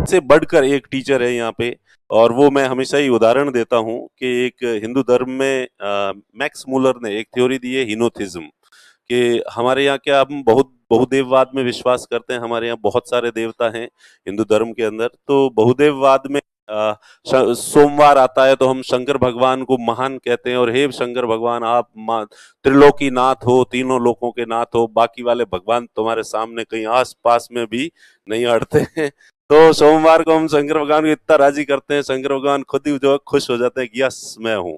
से बढ़कर एक टीचर है यहाँ पे, और वो मैं हमेशा ही उदाहरण देता हूँ कि एक हिंदू धर्म में मैक्स मूलर ने एक थ्योरी दी है हिनोथिज्म, कि हमारे यहाँ क्या हम बहुत बहुदेववाद में विश्वास करते हैं। हमारे यहाँ बहुत सारे देवता हैं हिंदू धर्म के अंदर। तो बहुदेववाद में सोमवार आता है तो हम शंकर भगवान को महान कहते हैं, और हे शंकर भगवान आप त्रिलोकी नाथ हो, तीनों लोकों के नाथ हो, बाकी वाले भगवान तुम्हारे सामने कहीं आस पास में भी नहीं अड़ते हैं। तो सोमवार को हम शंकर भगवान को इतना राजी करते हैं, शंकर भगवान खुद ही जो है खुश हो जाते हैं कि यस मैं हूं।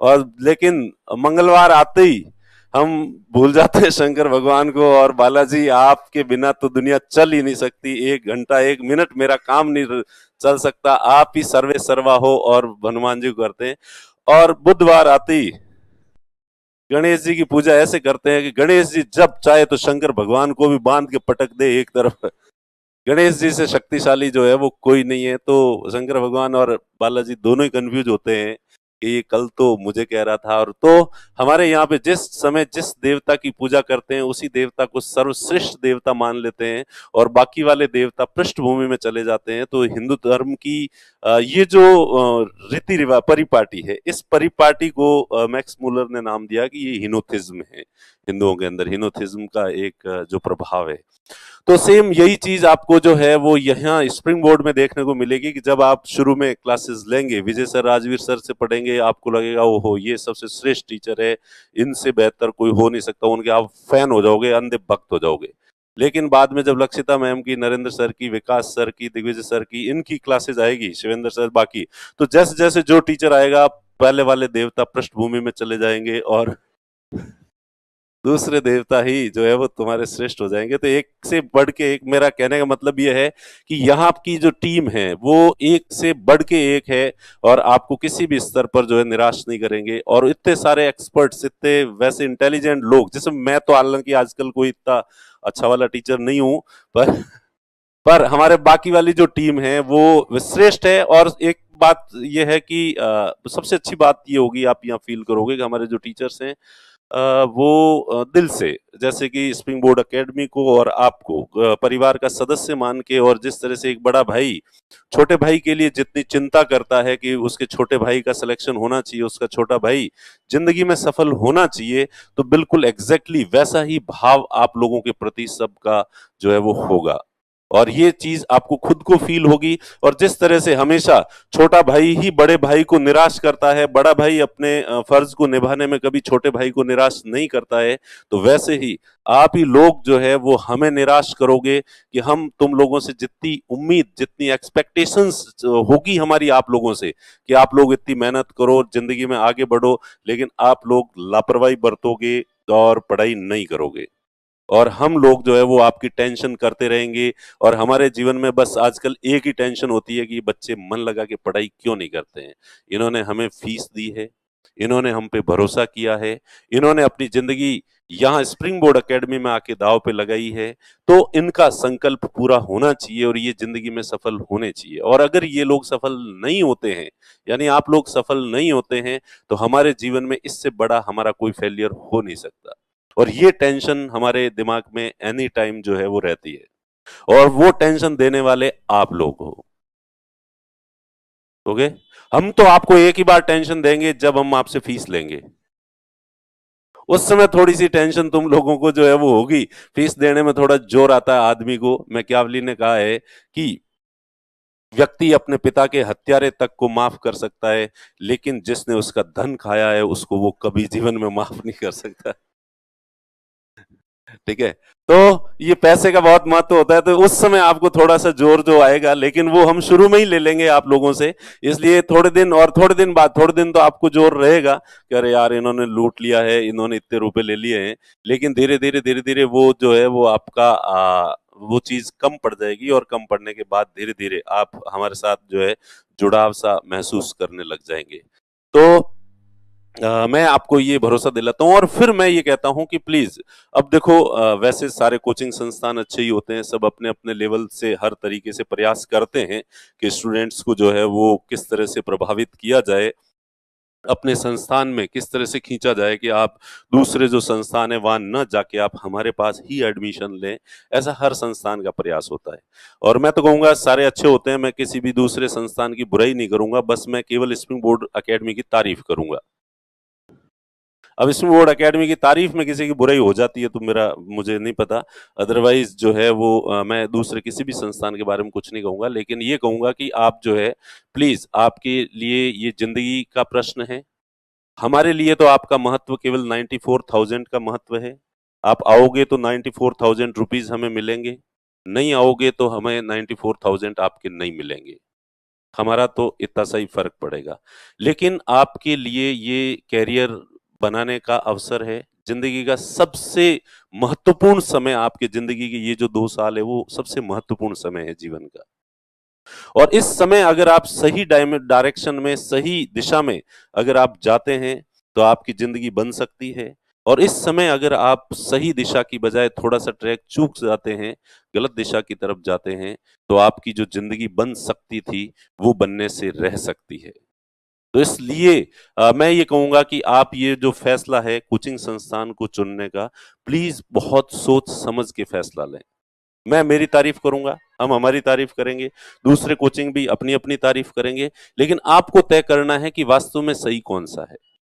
और लेकिन मंगलवार आते ही हम भूल जाते हैं शंकर भगवान को, और बालाजी आपके बिना तो दुनिया चल ही नहीं सकती, 1 घंटा 1 मिनट मेरा काम नहीं चल सकता, आप ही सर्वे सर्वा हो, और हनुमान जी को करते हैं। और बुधवार आते ही गणेश जी की पूजा ऐसे करते हैं कि गणेश जी जब चाहे तो शंकर भगवान को भी बांध के पटक दे एक तरफ। गणेश जी से शक्तिशाली जो है वो कोई नहीं है। तो शंकर भगवान और बालाजी दोनों ही कंफ्यूज होते हैं कि ये कल तो मुझे कह रहा था। और तो हमारे यहाँ पे जिस समय जिस देवता की पूजा करते हैं उसी देवता को सर्वश्रेष्ठ देवता मान लेते हैं, और बाकी वाले देवता पृष्ठभूमि में चले जाते हैं। तो हिंदू धर्म की ये जो रीति रिवाज परिपाटी है, इस परिपाटी को मैक्स मूलर ने नाम दिया कि ये हिनोथिज्म है। हिंदुओं के अंदर हिनोथिज्म का एक जो प्रभाव है। तो सेम यही चीज आपको जो है वो यहाँ स्प्रिंग बोर्ड में देखने को मिलेगी कि जब आप शुरू में क्लासेस लेंगे, विजय सर राजवीर सर से पढ़ेंगे, आपको लगेगा ओहो ये सबसे श्रेष्ठ टीचर है, इनसे बेहतर कोई हो नहीं सकता, उनके आप फैन हो जाओगे, अंधे भक्त हो जाओगे। लेकिन बाद में जब लक्षिता मैम की, नरेंद्र सर की, विकास सर की, दिग्विजय सर की, इनकी क्लासेस आएगी, शिवेंद्र सर बाकी, तो जैसे जैसे जो टीचर आएगा पहले वाले देवता पृष्ठभूमि में चले जाएंगे और दूसरे देवता ही जो है वो तुम्हारे श्रेष्ठ हो जाएंगे। तो एक से बढ़ के एक, मेरा कहने का मतलब ये है कि यहाँ की जो टीम है वो एक से बढ़ के एक है, और आपको किसी भी स्तर पर जो है निराश नहीं करेंगे। और इतने सारे एक्सपर्ट्स, इतने वैसे इंटेलिजेंट लोग, जैसे मैं तो हालांकि आजकल कोई इतना अच्छा वाला टीचर नहीं हूं, पर हमारे बाकी वाली जो टीम है वो श्रेष्ठ है। और एक बात ये है कि सबसे अच्छी बात ये होगी, आप यहाँ फील करोगे कि हमारे जो टीचर्स हैं वो दिल से, जैसे कि स्प्रिंग बोर्ड एकेडमी को और आपको परिवार का सदस्य मान के, और जिस तरह से एक बड़ा भाई छोटे भाई के लिए जितनी चिंता करता है कि उसके छोटे भाई का सिलेक्शन होना चाहिए, उसका छोटा भाई जिंदगी में सफल होना चाहिए, तो बिल्कुल एग्जैक्टली वैसा ही भाव आप लोगों के प्रति सबका जो है वो होगा। और ये चीज आपको खुद को फील होगी। और जिस तरह से हमेशा छोटा भाई ही बड़े भाई को निराश करता है, बड़ा भाई अपने फर्ज को निभाने में कभी छोटे भाई को निराश नहीं करता है, तो वैसे ही आप ही लोग जो है वो हमें निराश करोगे कि हम तुम लोगों से जितनी उम्मीद, जितनी एक्सपेक्टेशंस होगी हमारी आप लोगों से कि आप लोग इतनी मेहनत करो, जिंदगी में आगे बढ़ो, लेकिन आप लोग लापरवाही बरतोगे और पढ़ाई नहीं करोगे, और हम लोग जो है वो आपकी टेंशन करते रहेंगे। और हमारे जीवन में बस आजकल एक ही टेंशन होती है कि बच्चे मन लगा के पढ़ाई क्यों नहीं करते हैं। इन्होंने हमें फीस दी है, इन्होंने हम पे भरोसा किया है, इन्होंने अपनी जिंदगी यहाँ स्प्रिंग बोर्ड एकेडमी में आके दाव पे लगाई है, तो इनका संकल्प पूरा होना चाहिए और ये जिंदगी में सफल होने चाहिए। और अगर ये लोग सफल नहीं होते हैं, यानी आप लोग सफल नहीं होते हैं, तो हमारे जीवन में इससे बड़ा हमारा कोई फेलियर हो नहीं सकता। और ये टेंशन हमारे दिमाग में एनी टाइम जो है वो रहती है, और वो टेंशन देने वाले आप लोग हो। ओके, हम तो आपको एक ही बार टेंशन देंगे जब हम आपसे फीस लेंगे, उस समय थोड़ी सी टेंशन तुम लोगों को जो है वो होगी। फीस देने में थोड़ा जोर आता है आदमी को। मैकियावेली ने कहा है कि व्यक्ति अपने पिता के हत्यारे तक को माफ कर सकता है, लेकिन जिसने उसका धन खाया है उसको वो कभी जीवन में माफ नहीं कर सकता। ठीक है, तो ये पैसे का बहुत महत्व होता है। तो उस समय आपको थोड़ा सा जोर जो आएगा, लेकिन वो हम शुरू में ही ले लेंगे आप लोगों से। इसलिए थोड़े दिन, और थोड़े दिन बाद, थोड़े दिन तो आपको जोर रहेगा कि अरे यार इन्होंने लूट लिया है, इन्होंने इतने रुपए ले लिए हैं। लेकिन धीरे धीरे वो जो है वो आपका वो चीज कम पड़ जाएगी, और कम पड़ने के बाद धीरे धीरे आप हमारे साथ जो है जुड़ाव सा महसूस करने लग जाएंगे। तो मैं आपको ये भरोसा दिलाता हूँ। और फिर मैं ये कहता हूँ कि प्लीज, अब देखो वैसे सारे कोचिंग संस्थान अच्छे ही होते हैं, सब अपने अपने लेवल से हर तरीके से प्रयास करते हैं कि स्टूडेंट्स को जो है वो किस तरह से प्रभावित किया जाए। अपने संस्थान में किस तरह से खींचा जाए कि आप दूसरे जो संस्थान है वहां न जाके आप हमारे पास ही एडमिशन लें, ऐसा हर संस्थान का प्रयास होता है। और मैं तो कहूंगा सारे अच्छे होते हैं, मैं किसी भी दूसरे संस्थान की बुराई नहीं करूंगा, बस मैं केवल स्प्रिंग बोर्ड एकेडमी की तारीफ करूंगा। अब स्प्रिंग बोर्ड एकेडमी की तारीफ में किसी की बुराई हो जाती है तो मेरा मुझे नहीं पता, अदरवाइज जो है वो मैं दूसरे किसी भी संस्थान के बारे में कुछ नहीं कहूंगा, लेकिन ये कहूंगा कि आप जो है प्लीज, आपके लिए ये जिंदगी का प्रश्न है। हमारे लिए तो आपका महत्व केवल 94,000 का महत्व है। आप आओगे तो 94,000 रुपीज हमें मिलेंगे, नहीं आओगे तो हमें 94,000 आपके नहीं मिलेंगे। हमारा तो इतना सा ही फर्क पड़ेगा। लेकिन आपके लिए ये कैरियर बनाने का अवसर है। जिंदगी का सबसे महत्वपूर्ण समय, आपके जिंदगी के ये जो 2 साल है वो सबसे महत्वपूर्ण समय है जीवन का। और इस समय अगर आप सही डायरेक्शन में, सही दिशा में अगर आप जाते हैं तो आपकी जिंदगी बन सकती है। और इस समय अगर आप सही दिशा की बजाय थोड़ा सा ट्रैक चूक जाते हैं, गलत दिशा की तरफ जाते हैं, तो आपकी जो जिंदगी बन सकती थी वो बनने से रह सकती है। तो इसलिए मैं ये कहूंगा कि आप ये जो फैसला है कोचिंग संस्थान को चुनने का, प्लीज बहुत सोच समझ के फैसला लें। मैं मेरी तारीफ करूंगा, हम हमारी तारीफ करेंगे, दूसरे कोचिंग भी अपनी अपनी तारीफ करेंगे, लेकिन आपको तय करना है कि वास्तव में सही कौन सा है।